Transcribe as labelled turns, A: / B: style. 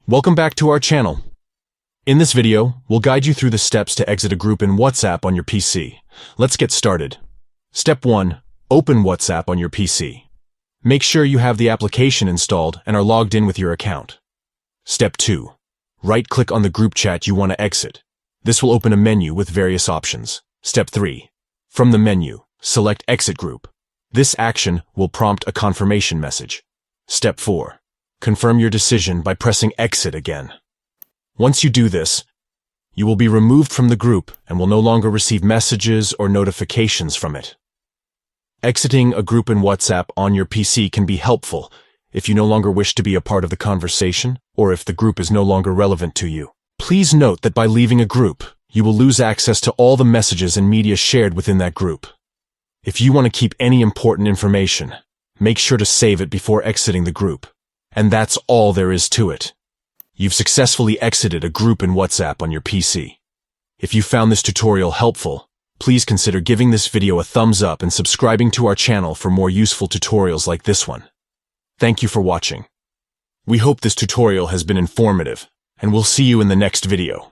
A: Welcome back to our channel. In this video, we'll guide you through the steps to exit a group in WhatsApp on your PC. Let's get started. Step 1. Open WhatsApp on your PC. Make sure you have the application installed and are logged in with your account. Step 2. Right-click on the group chat you want to exit. This will open a menu with various options. Step 3. From the menu, select Exit Group. This action will prompt a confirmation message. Step 4. Confirm your decision by pressing Exit again. Once you do this, you will be removed from the group and will no longer receive messages or notifications from it. Exiting a group in WhatsApp on your PC can be helpful if you no longer wish to be a part of the conversation or if the group is no longer relevant to you. Please note that by leaving a group, you will lose access to all the messages and media shared within that group. If you want to keep any important information, make sure to save it before exiting the group. And that's all there is to it. You've successfully exited a group in WhatsApp on your PC. If you found this tutorial helpful, please consider giving this video a thumbs up and subscribing to our channel for more useful tutorials like this one. Thank you for watching. We hope this tutorial has been informative, and we'll see you in the next video.